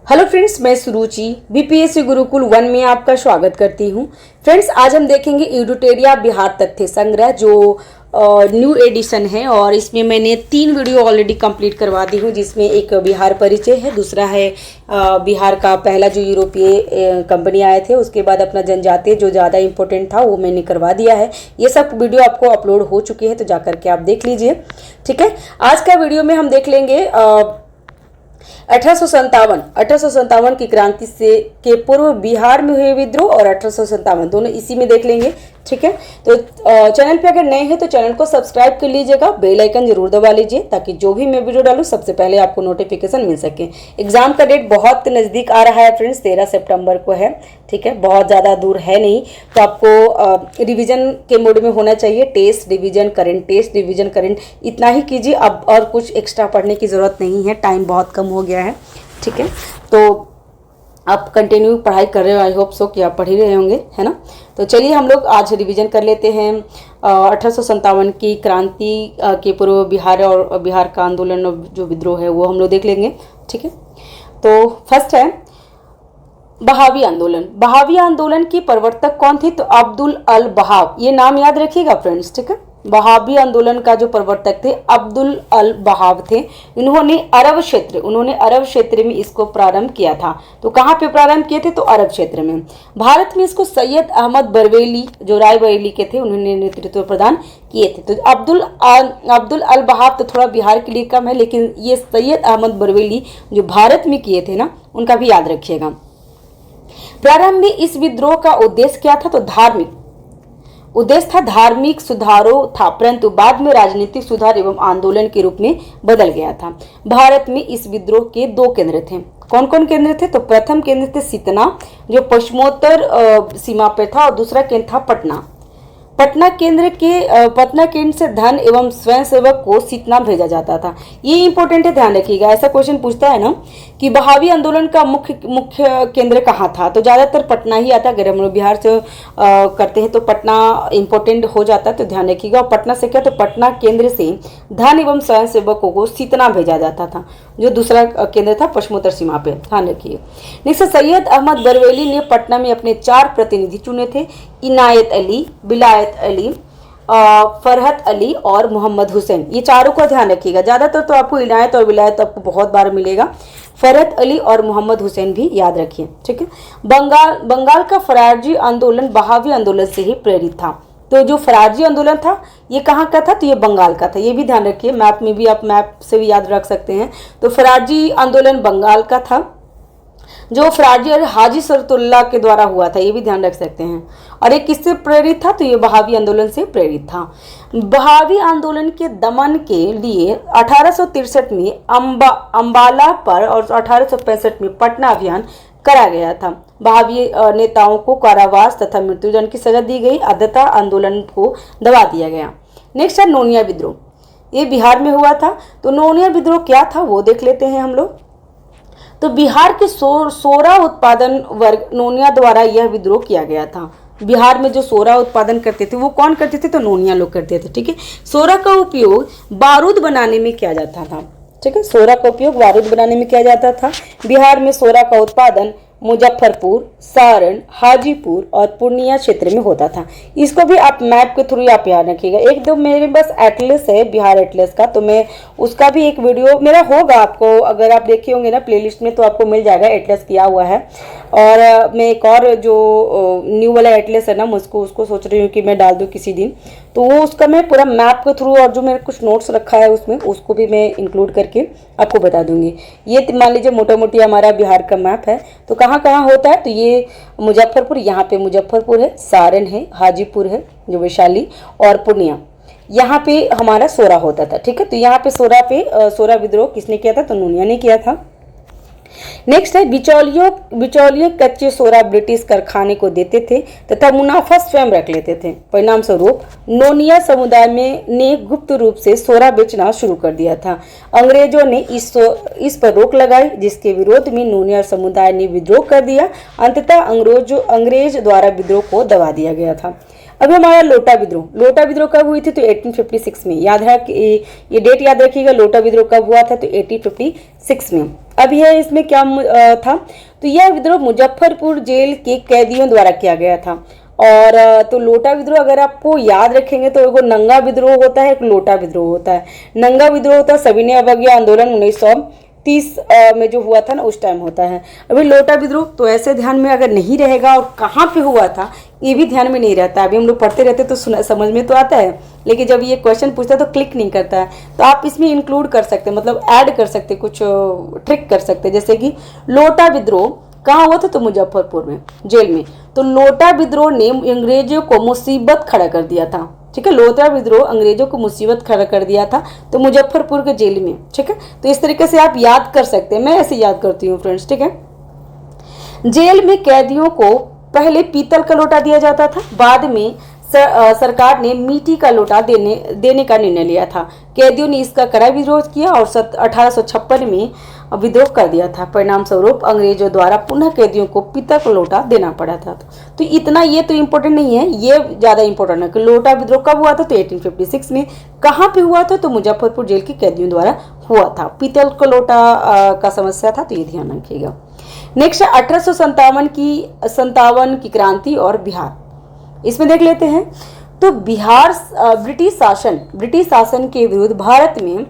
Hello friends, मैं सुरुचि BPSC Gurukul 1 में आपका स्वागत करती हूं। फ्रेंड्स, आज हम देखेंगे एडुटेरिया बिहार तथ्य संग्रह जो न्यू एडिशन है और इसमें मैंने 3 वीडियो ऑलरेडी कंप्लीट करवा दी हूं, जिसमें एक बिहार परिचय है, दूसरा है बिहार का पहला जो यूरोपीय कंपनी आए थे, उसके बाद अपना जनजातीय जो ज़्यादा इंपॉर्टेंट था वो मैंने करवा दिया है। ये सब वीडियो आपको अपलोड हो चुके हैं, तो जा करके आप देख लीजिए। ठीक है, आज का वीडियो में हम देख लेंगे 1857 की क्रांति से के पूर्व बिहार में हुए विद्रोह और 1857 दोनों इसी में देख लेंगे। ठीक है, तो चैनल पे अगर नए हैं तो चैनल को सब्सक्राइब कर लीजिएगा, बेल आइकन जरूर दबा लीजिए ताकि जो भी मैं वीडियो डालूं सबसे पहले आपको नोटिफिकेशन मिल सके। एग्जाम का डेट बहुत नज़दीक आ रहा है फ्रेंड्स, 13 सितंबर को है। ठीक है, बहुत ज़्यादा दूर है नहीं, तो आपको रिवीजन के मोड में होना चाहिए। टेस्ट रिवीजन करेंट इतना ही कीजिए, अब और कुछ एक्स्ट्रा पढ़ने की ज़रूरत नहीं है, टाइम बहुत कम हो गया है। ठीक है, तो आप कंटिन्यू पढ़ाई कर रहे हो, आई होप सो कि आप पढ़ ही रहे होंगे, है ना। तो चलिए हम लोग आज रिवीजन कर लेते हैं 1857 की क्रांति के पूर्व बिहार और बिहार का आंदोलन और जो विद्रोह है वो हम लोग देख लेंगे। ठीक है, तो फर्स्ट है बहावी आंदोलन। बहावी आंदोलन की प्रवर्तक कौन थे? तो अब्दुल अल बहाव, ये नाम याद रखिएगा फ्रेंड्स। ठीक है, बहावी आंदोलन का जो प्रवर्तक थे अब्दुल अल बहाव थे। उन्होंने अरब क्षेत्र में इसको प्रारंभ किया था। तो कहाँ पे प्रारंभ किए थे? तो अरब क्षेत्र में। भारत में इसको सैयद अहमद बरेली जो रायबरेली के थे उन्होंने नेतृत्व प्रदान किए थे। तो अब्दुल अल बहाव तो थोड़ा बिहार के लिए कम है, लेकिन ये सैयद अहमद बरेली जो भारत में किए थे ना, उनका भी याद रखिएगा। प्रारंभ में इस विद्रोह का उद्देश्य क्या था? तो धार्मिक सुधारों था, परंतु बाद में राजनीतिक सुधार एवं आंदोलन के रूप में बदल गया था। भारत में इस विद्रोह के 2 केंद्र थे। कौन कौन केंद्र थे? तो प्रथम केंद्र थे सितना जो पश्चिमोत्तर सीमा पर था, और दूसरा केंद्र था पटना। पटना केंद्र से धन एवं स्वयंसेवक को सितना भेजा जाता था। ये इंपॉर्टेंट है, ध्यान रखिएगा। ऐसा क्वेश्चन पूछता है ना कि बहावी आंदोलन का मुख्य केंद्र कहाँ था, तो ज़्यादातर पटना ही आता है। अगर हम लोग बिहार से करते हैं तो पटना इंपॉर्टेंट हो जाता है, तो ध्यान रखिएगा। और पटना से क्या? तो पटना केंद्र से धन एवं स्वयंसेवकों को सितना भेजा जाता था, जो दूसरा केंद्र था पश्चिमोत्तर सीमा पे, ध्यान रखिए। नेक्स्ट, सैयद अहमद बरेली ने पटना में अपने 4 प्रतिनिधि चुने थे, इनायत अली, बिलायत अली, फरहत अली और मोहम्मद हुसैन। ये चारों का ध्यान रखिएगा। ज़्यादातर तो आपको इनायत और विलायत आपको बहुत बार मिलेगा। फरहत अली और मोहम्मद हुसैन भी याद रखिए। ठीक है, बंगाल का फराजी आंदोलन बहावी आंदोलन से ही प्रेरित था। तो जो फराजी आंदोलन था ये कहाँ का था? तो ये बंगाल का था। ये भी ध्यान रखिए, मैप में भी आप मैप से भी याद रख सकते हैं। तो फराजी आंदोलन बंगाल का था, जो फराजी और हाजी सरतुल्ला के द्वारा हुआ था, ये भी ध्यान रख सकते हैं। और ये किससे प्रेरित था? तो ये बहावी आंदोलन से प्रेरित था। बहावी आंदोलन के दमन के लिए 1863 में अम्बाला पर और 1865 में पटना अभियान करा गया था। बहावी नेताओं को कारावास तथा मृत्युदंड की सजा दी गई, अतः आंदोलन को दबा दिया गया। नेक्स्ट है नोनिया विद्रोह। ये बिहार में हुआ था। तो नोनिया विद्रोह क्या था वो देख लेते हैं हम लोग। तो बिहार के सोरा उत्पादन वर्ग नोनिया द्वारा यह विद्रोह किया गया था। बिहार में जो सोरा उत्पादन करते थे वो कौन करते थे? तो नोनिया लोग करते थे। ठीक है, सोरा का उपयोग बारूद बनाने में किया जाता था। ठीक है, सोरा का उपयोग बारूद बनाने में किया जाता था। बिहार में सोरा का उत्पादन मुजफ्फरपुर, सारण, हाजीपुर और पूर्णिया क्षेत्र में होता था। इसको भी आप मैप के थ्रू आप याद रखिएगा। एक दो मेरे पास एटलस है बिहार एटलस का, तो मैं उसका भी एक वीडियो मेरा होगा, आपको अगर आप देखे होंगे ना प्लेलिस्ट में तो आपको मिल जाएगा, एटलस किया हुआ है। और मैं एक और जो न्यू वाला एटलस है ना, मुझको उसको सोच रही हूँ कि मैं डाल दूँ किसी दिन, तो वो उसका मैं पूरा मैप के थ्रू और जो मेरे कुछ नोट्स रखा है उसमें उसको भी मैं इंक्लूड करके आपको बता दूंगी। ये मान लीजिए मोटा मोटी हमारा बिहार का मैप है। तो कहाँ कहाँ होता है? तो ये मुजफ्फरपुर, यहाँ पे मुजफ्फरपुर है, सारण है, हाजीपुर है जो वैशाली, और पूर्णिया, यहाँ पे हमारा सोरा होता था। ठीक है, तो यहाँ पे सोरा विद्रोह किसने किया था? तो नोनिया ने किया था। नेक्स्ट है बिचौलियों कच्चे सोरा ब्रिटिश कारखाने को देते थे तथा मुनाफा स्वयं रख लेते थे। परिणाम स्वरूप नोनिया समुदाय ने गुप्त रूप से सोरा बेचना शुरू कर दिया था। अंग्रेजों ने इस पर रोक लगाई, जिसके विरोध में नोनिया समुदाय ने विद्रोह कर दिया। अंततः अंग्रेज द्वारा विद्रोह को दबा दिया गया था। अभी हमारा लोटा विद्रोह कब हुई थी? तो 1856 में। याद है कि ये डेट याद रखिएगा, लोटा विद्रोह कब हुआ था? तो 1856 में। अब यह इसमें क्या था? तो यह विद्रोह मुजफ्फरपुर जेल के कैदियों द्वारा किया गया था। और तो लोटा विद्रोह अगर आपको याद रखेंगे तो एक नंगा विद्रोह होता है, एक लोटा विद्रोह होता है। नंगा विद्रोह होता है सविनय अवज्ञा आंदोलन 1930 में जो हुआ था ना, उस टाइम होता है। अभी लोटा विद्रोह तो ऐसे ध्यान में अगर नहीं रहेगा और कहाँ पे हुआ था ये भी ध्यान में नहीं रहता। अभी हम लोग पढ़ते रहते तो समझ में तो आता है, लेकिन जब ये क्वेश्चन पूछता है तो क्लिक नहीं करता है। तो आप इसमें इंक्लूड कर सकते हैं, मतलब ऐड कर सकते, कुछ ट्रिक कर सकते, जैसे कि लोटा विद्रोह कहाँ हुआ था? तो मुजफ्फरपुर में जेल में। तो लोटा विद्रोह ने अंग्रेजों को मुसीबत खड़ा कर दिया था। ठीक है, लोटा विद्रोह अंग्रेजों को मुसीबत खड़ा कर दिया था तो मुजफ्फरपुर के जेल में। ठीक है, तो इस तरीके से आप याद कर सकते हैं, मैं ऐसे याद करती हूँ फ्रेंड्स। ठीक है, जेल में कैदियों को पहले पीतल का लोटा दिया जाता था, बाद में सरकार ने मिट्टी का लोटा देने का निर्णय लिया था। कैदियों ने इसका कड़ा विरोध किया और 1856 में विद्रोह कर दिया था। परिणाम स्वरूप अंग्रेजों द्वारा पुनः कैदियों को पीतल का लोटा देना पड़ा था। तो इतना ये तो इम्पोर्टेंट नहीं है, ये ज्यादा इम्पोर्टेंट है कि लोटा विद्रोह कब हुआ था? तो 1856 में। कहाँ पे हुआ था? तो मुजफ्फरपुर जेल के कैदियों द्वारा हुआ था। पीतल का लोटा का समस्या था, तो ये ध्यान रखिएगा। नेक्स्ट 1857 की क्रांति और बिहार, इसमें देख लेते हैं। तो बिहार ब्रिटिश शासन के विरुद्ध भारत में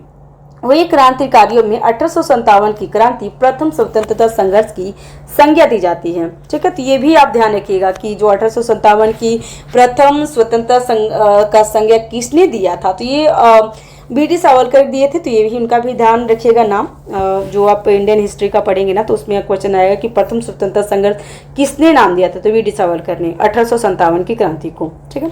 हुए क्रांतिकारियों में 1857 की क्रांति प्रथम स्वतंत्रता संघर्ष की संज्ञा दी जाती है। ठीक है, तो ये भी आप ध्यान रखिएगा कि जो 1857 की प्रथम स्वतंत्रता का संज्ञा किसने दिया था? तो ये बी.डी. सावरकर दिए थे। तो ये भी उनका भी ध्यान रखिएगा नाम। जो आप इंडियन हिस्ट्री का पढ़ेंगे ना, तो उसमें क्वेश्चन आएगा कि प्रथम स्वतंत्रता संघर्ष किसने नाम दिया था? तो बी.डी. सावरकर ने 1857 की क्रांति को। ठीक है,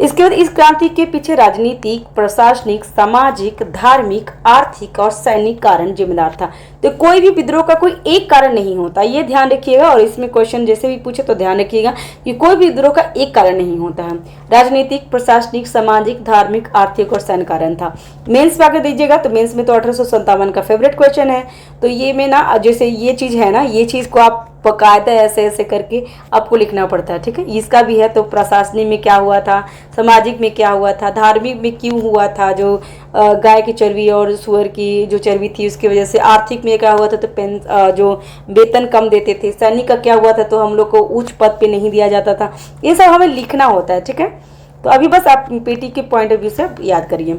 इसके बाद इस क्रांति के पीछे राजनीतिक, प्रशासनिक, सामाजिक, धार्मिक, आर्थिक और सैनिक कारण जिम्मेदार था। तो कोई भी विद्रोह का कोई एक कारण नहीं होता, ये ध्यान रखिएगा। और इसमें क्वेश्चन जैसे भी पूछे तो ध्यान रखिएगा कि कोई भी विद्रोह का एक कारण नहीं होता है। राजनीतिक, प्रशासनिक, सामाजिक, धार्मिक, आर्थिक और सैन्य कारण था। मेंस में अगर दीजिएगा तो मेंस में तो 1857 का फेवरेट क्वेश्चन है। तो ये में ना, जैसे ये चीज है ना, ये चीज को आप बकायदा ऐसे ऐसे करके आपको लिखना पड़ता है। ठीक है, इसका भी है। तो प्रशासनिक में क्या हुआ था, सामाजिक में क्या हुआ था, धार्मिक में क्यों हुआ था, जो गाय की चर्बी और सुअर की जो चर्बी थी उसकी वजह से, आर्थिक में क्या हुआ था, तो जो वेतन कम देते थे, सैनिक का क्या हुआ था, तो हम लोग को उच्च पद पे नहीं दिया जाता था। ये सब हमें लिखना होता है। ठीक है, तो अभी बस आप पीटी के पॉइंट ऑफ व्यू से याद करिए।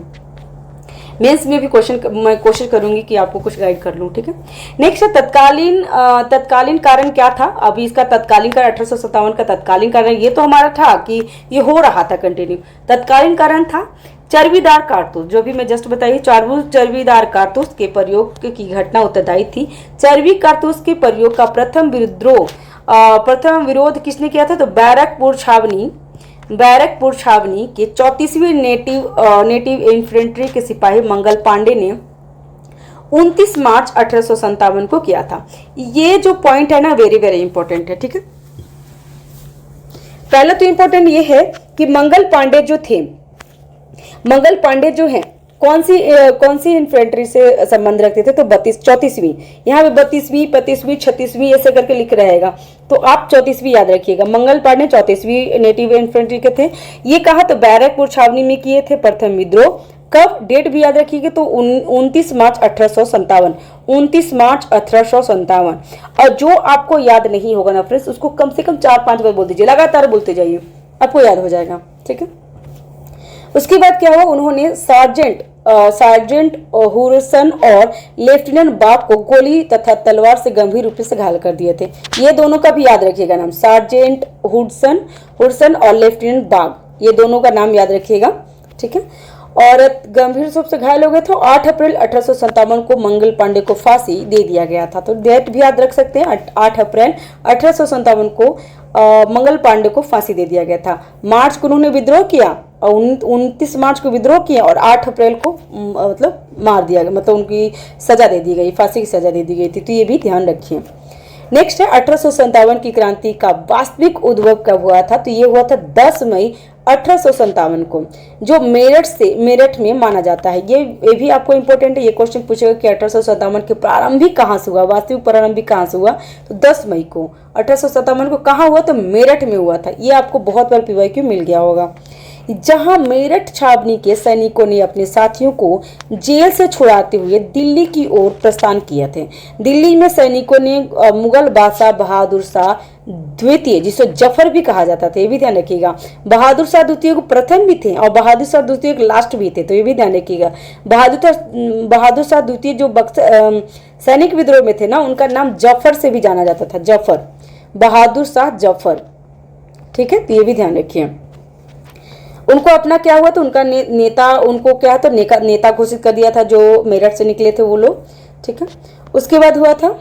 मेंस में भी मैं कोशिश करूंगी कि आपको कुछ गाइड कर लूं। ठीक है, नेक्स्ट है तत्कालीन कारण क्या था? अभी इसका तत्कालीन कारण 1857 का तत्कालीन कारण ये तो हमारा था कि ये हो रहा था कंटिन्यू। तत्कालीन कारण था चर्बीदार कारतूस, जो भी मैं जस्ट बताई, चर्बीदार कारतूस के प्रयोग की घटना उत्तरदायी थी। चर्बी कारतूस के प्रयोग का प्रथम विरोध किसने किया था? तो बैरकपुर छावनी के 34वीं नेटिव इन्फेंट्री के सिपाही मंगल पांडे ने 29 मार्च 1857 को किया था। ये जो पॉइंट है ना, वेरी वेरी इंपॉर्टेंट है। ठीक है, पहला तो इंपॉर्टेंट ये है कि मंगल पांडे जो हैं कौन सी इन्फेंट्री से संबंध रखते थे? तो 34वीं, यहाँ पे 32वीं, 35वीं, 36वीं ऐसे करके लिख रहेगा, तो आप 34वीं याद रखिएगा। मंगल पांडे 34वीं नेटिव इन्फेंट्री के थे। ये कहा तो बैरकपुर छावनी में किए थे प्रथम विद्रोह। कब? डेट भी याद रखिएगा, तो 29 मार्च 1857। 29 मार्च 1857। और जो आपको याद नहीं होगा ना फ्रेंड्स, उसको कम से कम 4-5 बार बोल दीजिए, लगातार बोलते जाइए, आपको याद हो जाएगा। ठीक है, उसके बाद क्या हुआ? उन्होंने सार्जेंट हुडसन और लेफ्टिनेंट बाग को गोली तथा तलवार से गंभीर रूप से घायल कर दिए थे। ये दोनों का भी याद रखिएगा नाम, सार्जेंट हुडसन और लेफ्टिनेंट बाग, ये दोनों का नाम याद रखिएगा। ठीक है, और गंभीर रूप से घायल हो गए थे। 8 अप्रैल 1857 को मंगल पांडे को फांसी दे दिया गया था। तो डेट भी याद रख सकते हैं, 8 अप्रैल 1857 को मंगल पांडे को फांसी दे दिया गया था। मार्च को उन्होंने विद्रोह किया और 29 मार्च को विद्रोह किया और 8 अप्रैल को मतलब मार दिया गया, मतलब उनकी सजा दे दी गई, फांसी की सजा दे दी गई थी। तो ये भी ध्यान रखिए। नेक्स्ट है 1857 की क्रांति का वास्तविक उद्भव कब हुआ था, तो ये हुआ था 10 मई 1857 को, जो मेरठ में माना जाता है। ये भी आपको इंपॉर्टेंट है, ये क्वेश्चन पूछेगा कि 1857 के प्रारंभिक कहाँ से हुआ, वास्तविक प्रारंभिक कहाँ से हुआ, तो 10 मई को 1857 को कहाँ हुआ, तो मेरठ में हुआ था। ये आपको बहुत बार पीवाईक्यू मिल गया होगा। जहां मेरठ छावनी के सैनिकों ने अपने साथियों को जेल से छुड़ाते हुए दिल्ली की ओर प्रस्थान किए थे। दिल्ली में सैनिकों ने मुगल बादशाह बहादुर शाह द्वितीय, जिसे जफर भी कहा जाता था, ये भी ध्यान रखिएगा। बहादुर शाह द्वितीय को प्रथम भी थे और बहादुर शाह द्वितीय को लास्ट भी थे, तो ये भी ध्यान रखिएगा। बहादुर शाह द्वितीय जो सैनिक विद्रोह में थे ना, उनका नाम जफर से भी जाना जाता था, जफर, बहादुर शाह जफर। ठीक है, तो ये भी ध्यान रखिए। उनको अपना क्या हुआ, तो उनका नेता, उनको क्या तो नेता घोषित कर दिया था जो मेरठ से निकले थे वो लोग। ठीक है, उसके बाद हुआ था,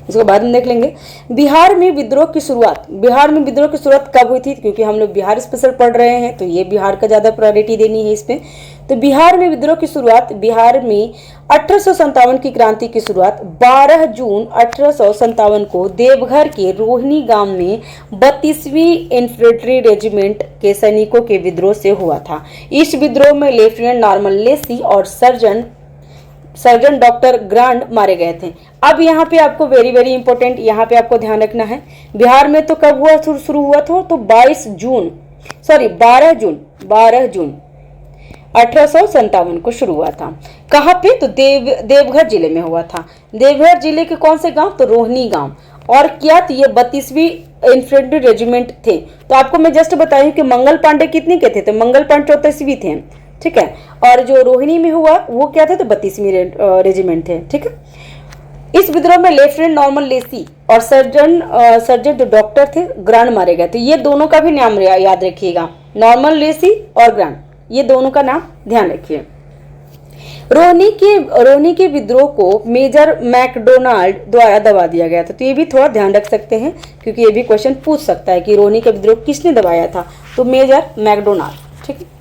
इसको बाद में देख लेंगे। बिहार में विद्रोह की शुरुआत, बिहार में विद्रोह की शुरुआत कब हुई थी, क्योंकि हम लोग बिहार स्पेशल पढ़ रहे हैं तो ये बिहार का ज्यादा प्रायोरिटी देनी है इसमें। तो बिहार में विद्रोह की शुरुआत, बिहार में 1857 की क्रांति की शुरुआत 12 जून 1857 को देवघर के रोहिणी गांव में 32वीं इन्फेंट्री रेजिमेंट के सैनिकों के विद्रोह से हुआ था। इस विद्रोह में लेफ्टिनेंट नॉर्मन लेसी और सर्जन डॉक्टर ग्रांड मारे गए थे। अब यहाँ पे आपको वेरी वेरी इंपॉर्टेंट, यहाँ पे आपको ध्यान रखना है, बिहार में तो कब हुआ, शुरू हुआ था तो 12 जून 1857 को शुरू हुआ था। कहाँ पे, तो देवघर जिले में हुआ था। देवघर जिले के कौन से गांव, तो रोहिणी गांव। और क्या, तो ये 32वीं इन्फेंट्री रेजिमेंट थे। तो आपको मैं जस्ट बताई कि मंगल पांडे कितने के थे, तो मंगल पांडे 34वीं थे। ठीक है, और जो रोहिणी में हुआ वो क्या थे, तो 32वीं रेजिमेंट थे। ठीक है, इस विद्रोह में लेफ्टिनेंट नॉर्मन लेसी और सर्जन जो डॉक्टर थे ग्रांड मारे गए थे। ये दोनों का भी नाम याद रखिएगा, नॉर्मन लेसी और ग्रांड, ये दोनों का नाम ध्यान रखिए। रोहिणी के विद्रोह को मेजर मैकडोनाल्ड द्वारा दबा दिया गया था, तो ये भी थोड़ा ध्यान रख सकते हैं क्योंकि ये भी क्वेश्चन पूछ सकता है कि रोहिणी का विद्रोह किसने दबाया था, तो मेजर मैकडोनाल्ड। ठीक है,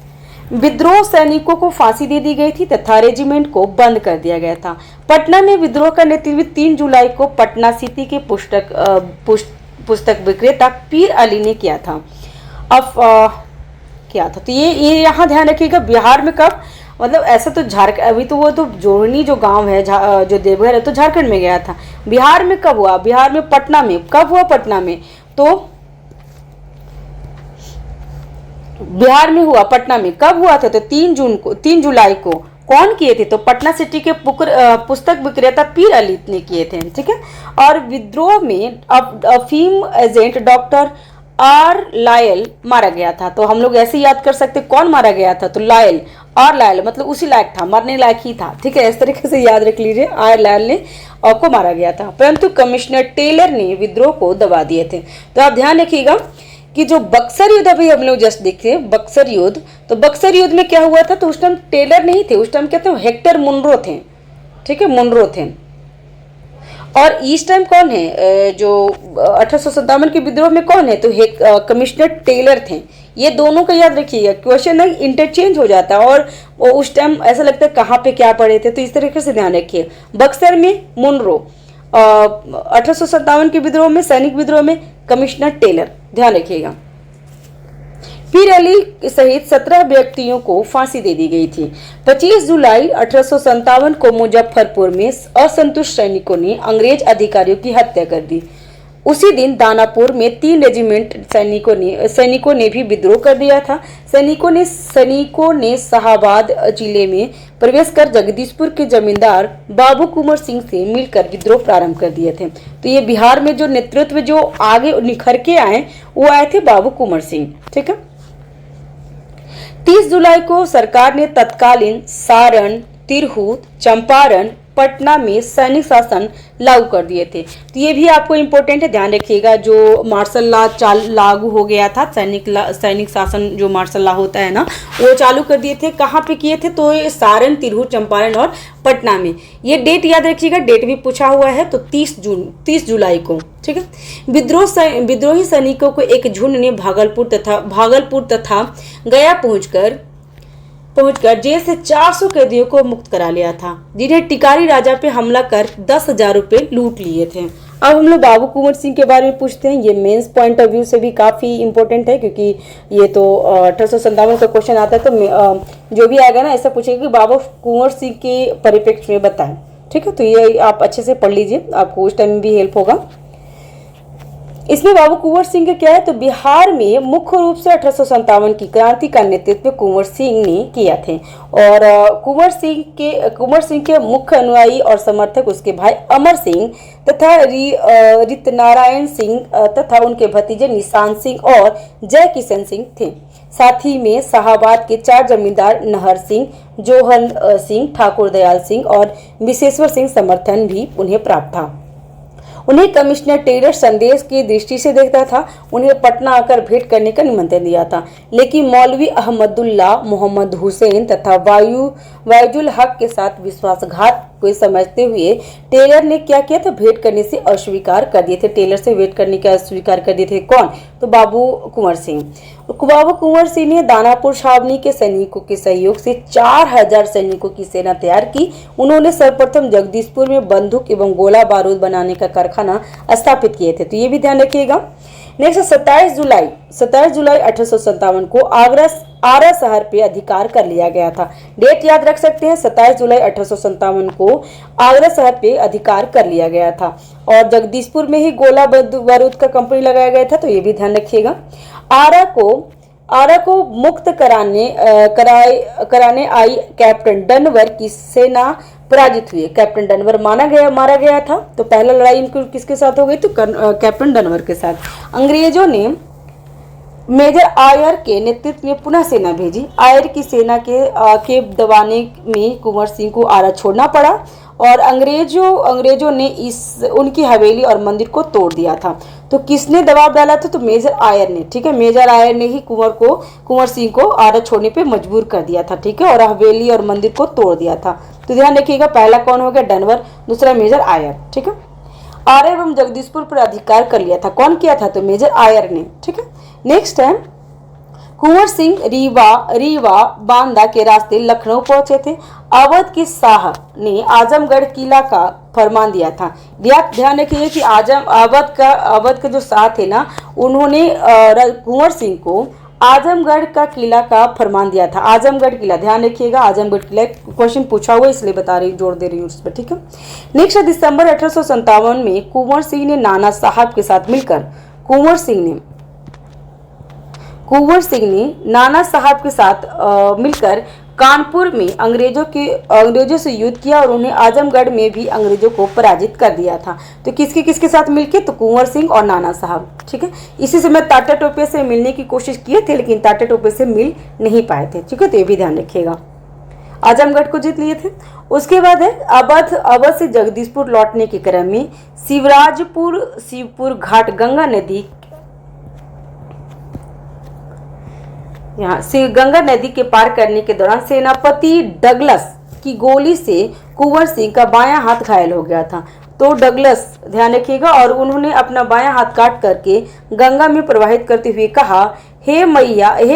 विद्रोह सैनिकों को फांसी दे दी गई थी तथा रेजिमेंट को बंद कर दिया गया था। पटना में विद्रोह का नेतृत्व 3 जुलाई को पटना सिटी के पुस्तक विक्रेता पीर अली ने किया था। अब क्या था, तो ये यहाँ ध्यान रखिएगा, बिहार में कब, मतलब ऐसा तो झारखंड, अभी तो वो तो जोड़नी जो गांव है जो देवघर है तो झारखंड में गया था। बिहार में कब हुआ, बिहार में पटना में कब हुआ, पटना में तो बिहार में हुआ, पटना में कब हुआ था, तो 3 जुलाई को। कौन किए थे, तो पटना सिटी के पुस्तक विक्रेता पीर अली ने किए थे। ठीक है, और विद्रोह में अफीम एजेंट डॉक्टर आर लायल मारा गया था। तो हम लोग ऐसे याद कर सकते कौन मारा गया था, तो लायल, आर लायल मतलब उसी लायक था, मरने लायक ही था। ठीक है, इस तरीके से याद रख लीजिए, आर लायल ने को मारा गया था, परंतु कमिश्नर टेलर ने विद्रोह को दबा दिए थे। तो आप ध्यान रखिएगा कि जो बक्सर युद्ध अभी हम लोग जस्ट देखे, बक्सर युद्ध, तो बक्सर युद्ध में क्या हुआ था, तो उस टाइम टेलर नहीं थे, उस टाइम क्या थे, हेक्टर मुनरो थे। ठीक है, मुनरो थे। और इस टाइम कौन है, जो 1857 के विद्रोह में कौन है, तो कमिश्नर टेलर थे। ये दोनों का याद रखिएगा, क्वेश्चन है इंटरचेंज हो जाता है और उस टाइम ऐसा लगता है कहाँ पे क्या पढ़े थे, तो इस तरीके से ध्यान रखिए। बक्सर में मुनरो, 1857 के विद्रोह में, सैनिक विद्रोह में कमिश्नर टेलर, ध्यान रखिएगा। पीर अली सहित 17 व्यक्तियों को फांसी दे दी गई थी। 25 जुलाई 1857 को मुजफ्फरपुर में असंतुष्ट सैनिकों ने अंग्रेज अधिकारियों की हत्या कर दी। उसी दिन दानापुर में 3 रेजिमेंट सैनिकों ने भी विद्रोह कर दिया था। सैनिकों ने शाहाबाद जिले में प्रवेश कर जगदीशपुर के जमींदार बाबू कुंवर सिंह से मिलकर विद्रोह प्रारंभ कर दिए थे। तो ये बिहार में जो नेतृत्व जो आगे निखर के आए वो आए थे बाबू कुंवर सिंह। ठीक है, 30 जुलाई को सरकार ने तत्कालीन सारण, तिरहुत, चंपारण, पटना में सैनिक शासन लागू कर दिए थे। तो ये भी आपको इम्पोर्टेंट है, ध्यान रखिएगा। जो मार्शल लॉ लागू हो गया था, सैनिक शासन जो मार्शल लॉ होता है ना, वो चालू कर दिए थे। कहाँ पे किए थे, तो ये सारण, तिरहुत, चंपारण और पटना में। ये डेट याद रखिएगा, डेट भी पूछा हुआ है, तो 30 जुलाई को। ठीक है, विद्रोही सैनिकों को एक झुंड ने भागलपुर तथा गया पहुंचकर पहुंचकर जेल से 400 कैदियों को मुक्त करा लिया था, जिन्हें टिकारी राजा पे हमला कर 10,000 रुपए लूट लिए थे। अब हम लोग बाबू कुंवर सिंह के बारे में पूछते हैं। ये मेंस पॉइंट ऑफ व्यू से भी काफ़ी इंपॉर्टेंट है, क्योंकि ये तो 1857 का क्वेश्चन आता है, तो जो भी आएगा ना ऐसा पूछेगा कि बाबू कुंवर सिंह के परिप्रेक्ष्य में बताएं। ठीक है, तो ये आप अच्छे से पढ़ लीजिए, आपको उस टाइम में भी हेल्प होगा। इसमें बाबू कुंवर सिंह का क्या है, तो बिहार में मुख्य रूप से 1857 की क्रांति का नेतृत्व कुंवर सिंह ने किया थे, और कुंवर सिंह के मुख्य अनुयायी और समर्थक उसके भाई अमर सिंह तथा रितनारायण सिंह तथा उनके भतीजे निशान सिंह और जय किशन सिंह थे। साथ ही में शाहाबाद के 4 जमींदार नहर सिंह, जोहन सिंह, ठाकुर दयाल सिंह और विशेश्वर सिंह समर्थन भी उन्हें प्राप्त था। उन्हें कमिश्नर टेलर संदेश की दृष्टि से देखता था। उन्हें पटना आकर भेंट करने का निमंत्रण दिया था, लेकिन मौलवी अहमदुल्ला, मोहम्मद हुसैन तथा वायुजुल हक के साथ विश्वासघात को समझते हुए टेलर ने क्या किया था, भेंट करने से अस्वीकार कर दिए थे। टेलर से भेंट करने का अस्वीकार कर दिए थे कौन, तो बाबू कुंवर सिंह। बाबू कुंवर सिंह ने दानापुर छावनी के सैनिकों के सहयोग से 4000 सैनिकों की सेना तैयार की। उन्होंने सर्वप्रथम जगदीशपुर में बंदूक एवं गोला बारूद बनाने का कारखाना स्थापित किए थे, तो ये भी ध्यान रखिएगा। नेक्स्ट 27 जुलाई 1857 को आरा शहर पे अधिकार कर लिया गया था। डेट याद रख सकते हैं, 27 जुलाई 1857 को आगरा शहर पे अधिकार कर लिया गया था, और जगदीशपुर में ही गोला बारूद का कंपनी लगाया गया था, तो ये भी ध्यान रखिएगा। आरा को मुक्त कराने आई कैप्टन डनवर की सेना पराजित हुई। कैप्टन डनवर मारा गया था, तो पहला लड़ाई इनको किसके साथ हो गई, तो कैप्टन डनवर के साथ। अंग्रेजों ने मेजर आयर के नेतृत्व में पुनः सेना भेजी। आयर की सेना के दबाने में कुंवर सिंह को आरा छोड़ना पड़ा, और अंग्रेजों ने उनकी हवेली और मंदिर को तोड़ दिया था। तो किसने दबाव डाला था, तो मेजर आयर ने। ठीक है, मेजर आयर ने ही कुंवर सिंह को आरा छोड़ने पे मजबूर कर दिया था। ठीक है, और हवेली और मंदिर को तोड़ दिया था। तो ध्यान रखिएगा, पहला कौन हो गया, डनवर, दूसरा मेजर आयर। ठीक है, आरा एवं जगदीशपुर पर अधिकार कर लिया था। कौन किया था, तो मेजर आयर ने। ठीक है, नेक्स्ट है कुंवर सिंह रीवा बांदा के रास्ते लखनऊ पहुंचे थे। अवध के शाह ने आजमगढ़ किला का फरमान दिया था। ध्यान रखिए कि अवध का जो शाह थे ना, उन्होंने कुंवर सिंह को आजमगढ़ का किला का फरमान दिया था। आजमगढ़ किला, ध्यान रखिएगा, आजमगढ़ किला क्वेश्चन पूछा हुआ, इसलिए बता रही, जोड़ दे रही हूँ उस पर। ठीक है, नेक्स्ट दिसंबर 1857 में कुंवर सिंह ने नाना साहब के साथ मिलकर कुंवर सिंह ने नाना साहब के साथ मिलकर कानपुर में अंग्रेजों से युद्ध किया, और उन्हें आजमगढ़ में भी अंग्रेजों को पराजित कर दिया था। तो किसके साथ मिलके, तो कुंवर सिंह और नाना साहब। ठीक है, इसी समय तात्या टोपे से मिलने की कोशिश किए थे, लेकिन तात्या टोपे से मिल नहीं पाए थे। ठीक है, तो ये भी ध्यान रखिएगा। आजमगढ़ को जीत लिए थे। उसके बाद है अवध से जगदीशपुर लौटने के क्रम में शिवपुर घाट गंगा नदी के पार करने के दौरान सेनापति डगलस की गोली से कुंवर सिंह का बायां हाथ घायल हो गया था। तो डगलस, ध्यान रखिएगा, और उन्होंने अपना बायां हाथ काट करके गंगा में प्रवाहित करते हुए कहा, हे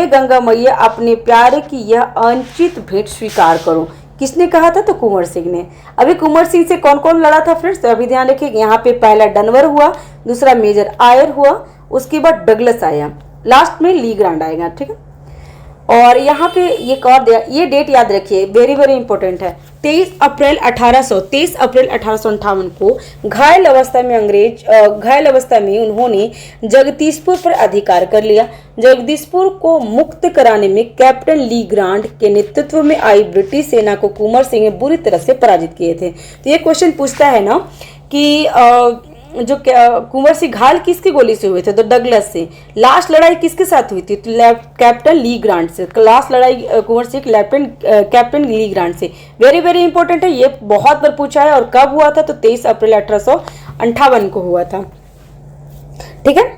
गंगा मैया, अपने प्यारे की यह अनुचित भेंट स्वीकार करो। किसने कहा था, तो कुंवर सिंह ने। अभी कुंवर सिंह से कौन कौन लड़ा था फ्रेंड्स, तो अभी ध्यान रखिएगा, यहाँ पे पहला डनवर हुआ, दूसरा मेजर आयर हुआ, उसके बाद डगलस आया, लास्ट में ली ग्रांड आएगा। ठीक है, और यहाँ पे ये डेट याद रखिए, वेरी वेरी इंपॉर्टेंट है। 23 अप्रैल 1858 को घायल अवस्था में उन्होंने जगदीशपुर पर अधिकार कर लिया। जगदीशपुर को मुक्त कराने में कैप्टन ली ग्रांड के नेतृत्व में आई ब्रिटिश सेना को कुंवर सिंह ने बुरी तरह से पराजित किए थे। तो ये क्वेश्चन पूछता है ना कि जो कुंवर सिंह घायल किसकी गोली से हुए थे, तो डगलस से। लास्ट लड़ाई किसके साथ हुई थी, तो कैप्टन ली ग्रांट से। लास्ट लड़ाई कुंवर सिंह कैप्टन ली ग्रांट से। वेरी वेरी इंपॉर्टेंट है, ये बहुत बार पूछा है। और कब हुआ था, तो 23 अप्रैल 1858 को हुआ था। ठीक है,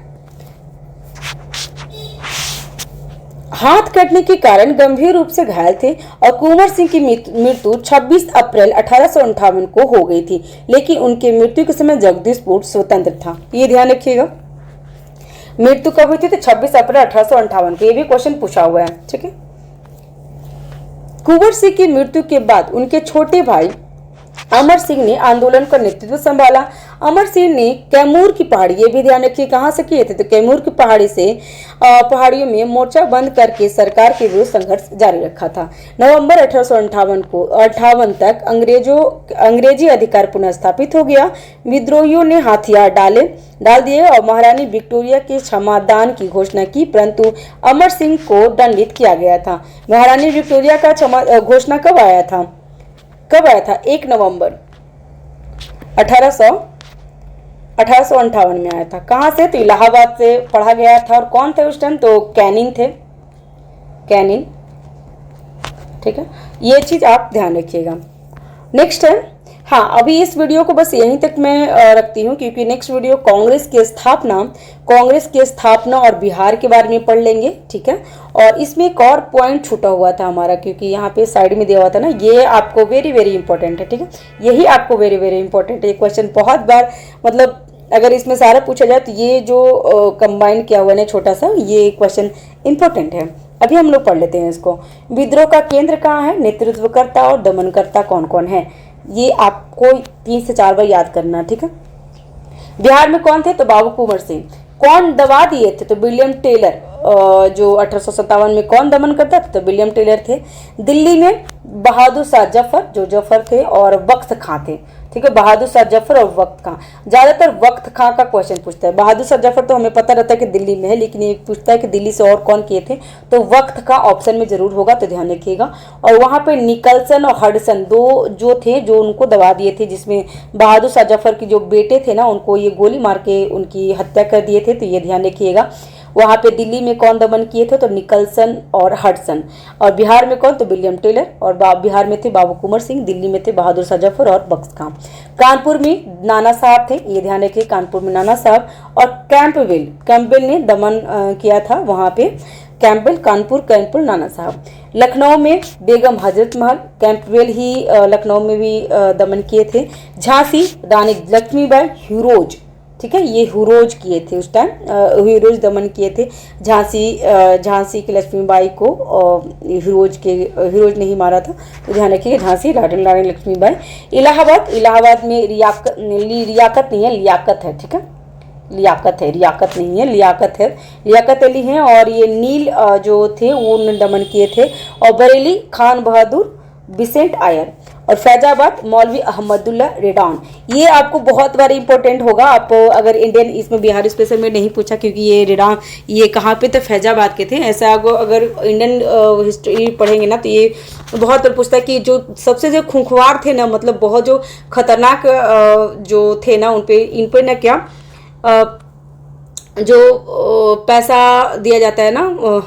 हाथ कटने के कारण गंभीर रूप से घायल थे, और कुंवर सिंह की मृत्यु 26 अप्रैल 1858 को हो गई थी, लेकिन उनके मृत्यु के समय जगदीशपुर स्वतंत्र था। ये ध्यान रखिएगा, मृत्यु कब हुई थी, तो 26 अप्रैल 1858 को। ये भी क्वेश्चन पूछा हुआ है। ठीक है, कुंवर सिंह की मृत्यु के बाद उनके छोटे भाई अमर सिंह ने आंदोलन का नेतृत्व संभाला। अमर सिंह ने कैमूर की पहाड़ी, ये भी ध्यान रखिए कहां से किए थे, तो कैमूर की पहाड़ी से पहाड़ियों में मोर्चा बंद करके सरकार के विरुद्ध संघर्ष जारी रखा था। नवंबर 1858 तक अंग्रेजी अधिकार पुनः स्थापित हो गया। विद्रोहियों ने हथियार डाल दिए और महारानी विक्टोरिया के क्षमादान की घोषणा की, परंतु अमर सिंह को दंडित किया गया था। महारानी विक्टोरिया का घोषणा कब आया था? 1 नवंबर 1858 में आया था। कहां से? तो इलाहाबाद से पढ़ा गया था। और कौन थे उस टाइम? तो कैनिंग थे, कैनिंग। ठीक है, ये चीज आप ध्यान रखिएगा। नेक्स्ट है, हाँ अभी इस वीडियो को बस यहीं तक मैं रखती हूँ, क्योंकि नेक्स्ट वीडियो कांग्रेस की स्थापना और बिहार के बारे में पढ़ लेंगे। ठीक है, और इसमें एक और पॉइंट छूटा हुआ था हमारा, क्योंकि यहाँ पे साइड में दिया हुआ था ना, ये आपको वेरी वेरी इंपॉर्टेंट है। ठीक है, यही आपको वेरी वेरी इंपॉर्टेंट है। ये क्वेश्चन बहुत बार, मतलब अगर इसमें सारा पूछा जाए तो ये जो कंबाइन किया हुआ है छोटा सा, ये क्वेश्चन इंपॉर्टेंट है। अभी हम लोग पढ़ लेते हैं इसको। विद्रोह का केंद्र कहाँ है? नेतृत्वकर्ता और दमनकर्ता कौन कौन है? ये आपको 3 से 4 बार याद करना। ठीक है, बिहार में कौन थे? तो बाबू कुंवर सिंह। कौन दबा दिए थे? तो विलियम टेलर। जो 1857 में कौन दमन करता था? तो विलियम टेलर थे। दिल्ली में बहादुर शाह जफर, जो जफर थे, और वक्त खां थे। ठीक है, बहादुर शाह जफर और वक्त खां। ज्यादातर वक्त खां का क्वेश्चन पूछता है। बहादुर शाह जफर तो हमें पता रहता है कि दिल्ली में है, लेकिन ये पूछता है कि दिल्ली से और कौन किए थे, तो वक्त खां ऑप्शन में जरूर होगा, तो ध्यान रखिएगा। और वहां पे निकलसन और हडसन दो जो थे, जो उनको दबा दिए थे, जिसमें बहादुर शाह जफर की जो बेटे थे ना, उनको ये गोली मार के उनकी हत्या कर दिए थे, तो ये ध्यान रखिएगा। वहां पे दिल्ली में कौन दमन किए थे? तो निकलसन और हडसन। और बिहार में कौन? तो विलियम टेलर। और बिहार में थे बाबू कुंवर सिंह, दिल्ली में थे बहादुर शाह जफर और वक्त खां। कानपुर में नाना साहब थे, ये ध्यान रखिए, कानपुर में नाना साहब। और कैंपबेल ने दमन किया था वहां पे। कैंपबेल नाना साहब। लखनऊ में बेगम हजरत महल, कैंपबेल ही लखनऊ में भी दमन किए थे। झांसी रानी लक्ष्मीबाई, हिरोज। ठीक है, ये हुरोज किए थे उस टाइम, हुरोज दमन किए थे। झांसी की लक्ष्मीबाई को हिरोज ने ही मारा था, तो ध्यान रखिए। झांसी रानी लक्ष्मीबाई। इलाहाबाद में रियाकत नहीं है, लियाकत है। ठीक है, रियाकत नहीं है, लियाकत है। लियाकत अली हैं, और ये नील जो थे वो उन्होंने दमन किए थे। और बरेली खान बहादुर बिसेंट आयर। और फैजाबाद मौलवी अहमदुल्ला रेडान। ये आपको बहुत बार इंपॉर्टेंट होगा। आप अगर इंडियन इसमें बिहार स्पेशल में नहीं पूछा, क्योंकि ये रेडान ये कहाँ पे? तो फैजाबाद के थे। ऐसा अगर इंडियन हिस्ट्री पढ़ेंगे ना, तो ये बहुत बार पूछता है कि जो सबसे जो खूंखार थे ना, मतलब बहुत जो खतरनाक जो थे ना, इन पे ना क्या जो पैसा दिया जाता है ना,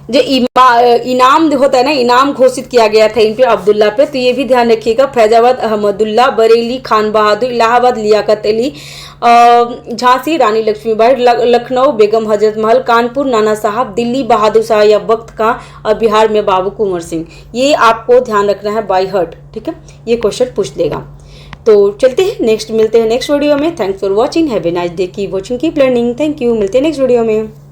जो इनाम होता है ना, इनाम घोषित किया गया था इन पे, अब्दुल्ला पे, तो ये भी ध्यान रखिएगा। फैजाबाद अहमदुल्ला, बरेली खान बहादुर, इलाहाबाद लियाकत अली, झांसी रानी लक्ष्मीबाई, लखनऊ बेगम हजरत महल, कानपुर नाना साहब, दिल्ली बहादुर शाह या वक्त खां, और बिहार में बाबू कुंवर सिंह। ये आपको ध्यान रखना है बाय हार्ट। ठीक है, ये क्वेश्चन पूछ लेगा। तो चलते हैं, मिलते हैं नेक्स्ट वीडियो में। Thanks for watching, have a nice day, keep watching, keep learning. Thank you, मिलते हैं नेक्स्ट वीडियो में।